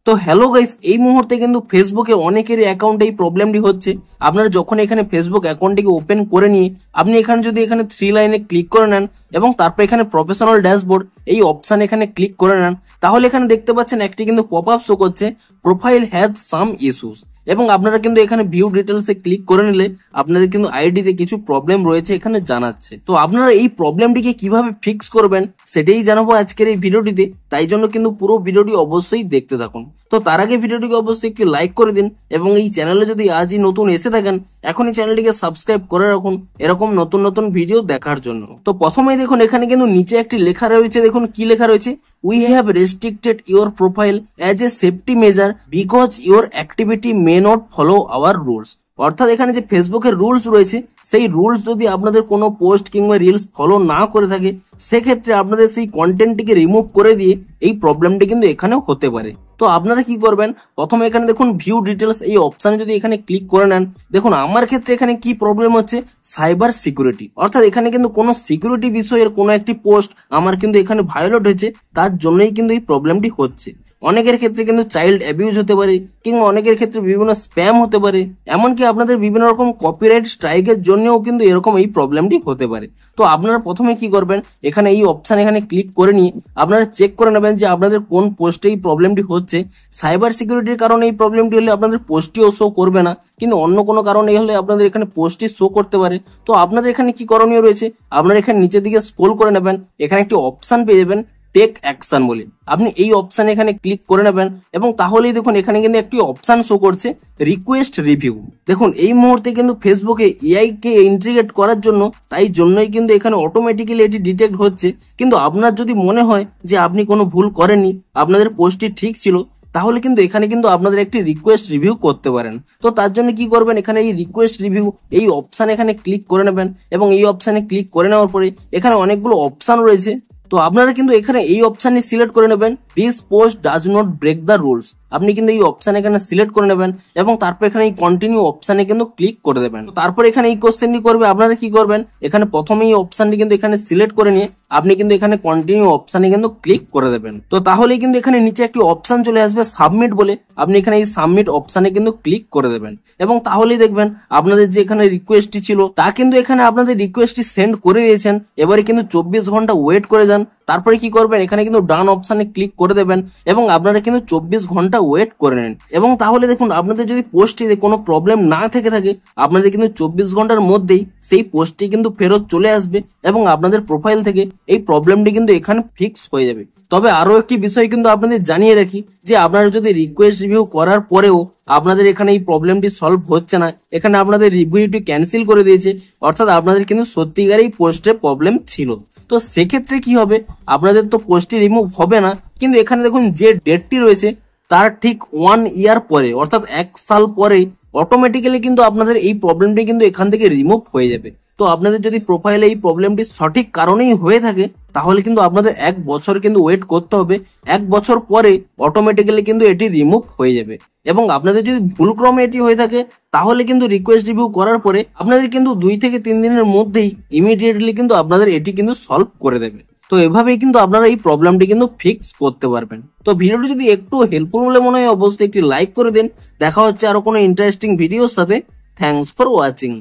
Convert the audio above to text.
তো hello guys, এই মুহূর্তে কিন্তু ফেসবুকে অনেকেরই অ্যাকাউন্টে এই প্রবলেমটি হচ্ছে। আপনারা যখন এখানে ফেসবুক অ্যাকাউন্টটিকে ওপেন করে নিয়ে আপনি এখানে যদি এখানে 3 লাইনে ক্লিক করে নেন এবং তারপর এখানে প্রফেশনাল ড্যাশবোর্ড এই অপশন এখানে ক্লিক করে নেন, তাহলে এখানে দেখতে পাচ্ছেন একটি কিন্তু পপ আপ শো করছে, প্রোফাইল হ্যাজ সাম ইস্যুস। এবং আপনারা কিন্তু এখানে ভিউ ডিটেলস এ ক্লিক করে নিলে আপনাদের কিন্তু আইডিতে কিছু প্রবলেম রয়েছে এখানে জানাচ্ছে। তো আপনারা এই প্রবলেমটিকে কিভাবে ফিক্স করবেন সেটাই জানাবো আজকের এই ভিডিওটিতে, তাই জন্য কিন্তু পুরো ভিডিওটি অবশ্যই দেখতে থাকুন। তো তার আগে ভিডিওটিকে অবশ্যই একটু লাইক করে দিন এবং এই চ্যানেলে যদি আজই নতুন এসে থাকেন এখনই চ্যানেলটিকে সাবস্ক্রাইব করে রাখুন এরকম নতুন নতুন ভিডিও দেখার জন্য। তো প্রথমেই দেখুন এখানে কিন্তু নিচে একটি লেখা রয়েছে, দেখুন কি লেখা রয়েছে, we have restricted your profile as a safety measure because your activity may not follow our rules. অর্থাৎ এখানে যে ফেসবুকের রুলস রয়েছে সেই রুলস যদি আপনাদের কোনো পোস্ট কিংবা রিলস ফলো না করে থাকে সেক্ষেত্রে আপনাদের সেই কন্টেন্টটিকে রিমুভ করে দিয়ে এই প্রবলেমটি কিন্তু এখানেও হতে পারে। তো আপনারা কি করবেন, প্রথমে এখানে দেখুন ভিউ ডিটেলস এই অপশানে যদি এখানে ক্লিক করে নেন, দেখুন আমার ক্ষেত্রে এখানে কি প্রবলেম হচ্ছে, সাইবার সিকিউরিটি। অর্থাৎ এখানে কিন্তু কোনো সিকিউরিটি বিষয়ের কোনো একটি পোস্ট আমার কিন্তু এখানে ভায়োলেট হয়েছে, তার জন্যই কিন্তু এই প্রবলেমটি হচ্ছে। অনেকের ক্ষেত্রে কিন্তু চাইল্ড অ্যাবিউজ হতে পারে কিংবা অনেকের ক্ষেত্রে বিভিন্ন স্প্যাম হতে পারে, এমনকি আপনাদের বিভিন্ন রকম কপিরাইট স্ট্রাইকের জন্যও কিন্তু এরকম এই প্রবলেমটি হতে পারে। তো আপনারা প্রথমে কি করবেন, এখানে এই অপশন এখানে ক্লিক করে নিয়ে আপনারা চেক করে নেবেন যে আপনাদের কোন পোস্টে এই প্রবলেমটি হচ্ছে। সাইবার সিকিউরিটির কারণে এই প্রবলেমটি হলে আপনাদের পোস্টটিও শো করবে না, কিন্তু অন্য কোনো কারণে হলে আপনাদের এখানে পোস্টটি শো করতে পারে। তো আপনাদের এখানে কি করণীয় রয়েছে, আপনারা এখানে নিচের দিকে স্ক্রল করে নেবেন, এখানে একটি অপশন পেয়ে যাবেন টেক অ্যাকশন বলে, আপনি এই অপশানে এখানে ক্লিক করে নেবেন এবং তাহলেই দেখুন এখানে কিন্তু একটি অপশান শো করছে রিকোয়েস্ট রিভিউ। দেখুন এই মুহূর্তে কিন্তু ফেসবুকে এআই কে ইন্টিগ্রেট করার জন্য, তাই জন্যই কিন্তু এখানে অটোমেটিক্যালি এটি ডিটেক্ট হচ্ছে। কিন্তু আপনার যদি মনে হয় যে আপনি কোনো ভুল করেননি, আপনাদের পোস্টটি ঠিক ছিল, তাহলে কিন্তু এখানে কিন্তু আপনাদের একটি রিকোয়েস্ট রিভিউ করতে পারেন। তো তার জন্য কি করবেন, এখানে এই রিকোয়েস্ট রিভিউ এই অপশানে এখানে ক্লিক করে নেবেন এবং এই অপশানে ক্লিক করে নেওয়ার পরে এখানে অনেকগুলো অপশান রয়েছে। তো আপনারা কিন্তু এখানে এই অপশানটি সিলেক্ট করে নেবেন, this post does not break the rules. আপনি কিন্তু এই অপশান এখানে সিলেক্ট করে নেবেন এবং তারপর এখানে এই কন্টিনিউ অপশানে কিন্তু ক্লিক করে দেবেন। তারপর এখানে এই কোশ্চেনটি করবে, আপনারা কি করবেন, এখানে প্রথমেই এই অপশানটি কিন্তু এখানে সিলেক্ট করে নিয়ে আপনি কিন্তু এখানে কন্টিনিউ অপশানে কিন্তু ক্লিক করে দেবেন। তো তাহলেই কিন্তু এখানে নিচে একটি অপশান চলে আসবে সাবমিট বলে, আপনি এখানে এই সাবমিট অপশানে কিন্তু ক্লিক করে দেবেন এবং তাহলেই দেখবেন আপনাদের যে এখানে রিকোয়েস্টটি ছিল তা কিন্তু এখানে আপনাদের রিকোয়েস্টটি সেন্ড করে দিয়েছেন। এবারে কিন্তু 24 ঘন্টা ওয়েট করে যান, তারপরে কি করবেন, এখানে কিন্তু ডান অপশানে ক্লিক করে দেবেন এবং আপনারা কিন্তু 24 ঘন্টা ওয়েট করে নেন। এবং তাহলে দেখুন আপনাদের যদি পোস্টটিতে কোনো প্রবলেম না থেকে থাকে আপনাদের কিন্তু 24 ঘন্টার মধ্যেই সেই পোস্টটি কিন্তু ফেরত চলে আসবে এবং আপনাদের প্রোফাইল থেকে এই প্রবলেমটি কিন্তু এখানে ফিক্স হয়ে যাবে। তবে আরো একটি বিষয় কিন্তু আপনাদের জানিয়ে রাখি যে আপনারা যদি রিকোয়েস্ট রিভিউ করার পরেও আপনাদের এখানে এই প্রবলেমটি সলভ হচ্ছে না, এখানে আপনাদের রিভিউটি ক্যান্সেল করে দিয়েছে, অর্থাৎ আপনাদের কিন্তু সত্যিকারেই পোস্টে প্রবলেম ছিল, তো সেক্ষেত্রে কি হবে, আপনাদের তো পোস্টটি রিমুভ হবে না, কিন্তু এখানে দেখুন যে ডেটটি রয়েছে তার ঠিক 1 ইয়ার পরে অর্থাৎ 1 সাল পরে অটোমেটিক্যালি কিন্তু আপনাদের এই প্রবলেমটি কিন্তু এখান থেকে রিমুভ হয়ে যাবে। তো আপনাদের যদি প্রোফাইলে এই প্রবলেমটি সঠিক কারণেই হয়ে থাকে তাহলে কিন্তু আপনাদের 1 বছর কিন্তু ওয়েট করতে হবে, 1 বছর পরে অটোমেটিক্যালি কিন্তু এটি রিমুভ হয়ে যাবে। এবং আপনাদের যদি ভুলক্রমে এটি হয়ে থাকে তাহলে কিন্তু রিকোয়েস্ট রিভিউ করার পরে আপনাদের কিন্তু 2 থেকে 3 দিনের মধ্যেই ইমিডিয়েটলি কিন্তু আপনাদের এটি কিন্তু সলভ করে দেবে। তো এভাবেই কিন্তু আপনারা এই প্রবলেমটি কিন্তু ফিক্স করতে পারবেন। তো ভিডিওটি যদি একটু হেল্পফুল বলে মনে হয় অবশ্যই একটি লাইক করে দিন। দেখা হচ্ছে আরো কোনো ইন্টারেস্টিং ভিডিওর সাথে। Thanks for watching.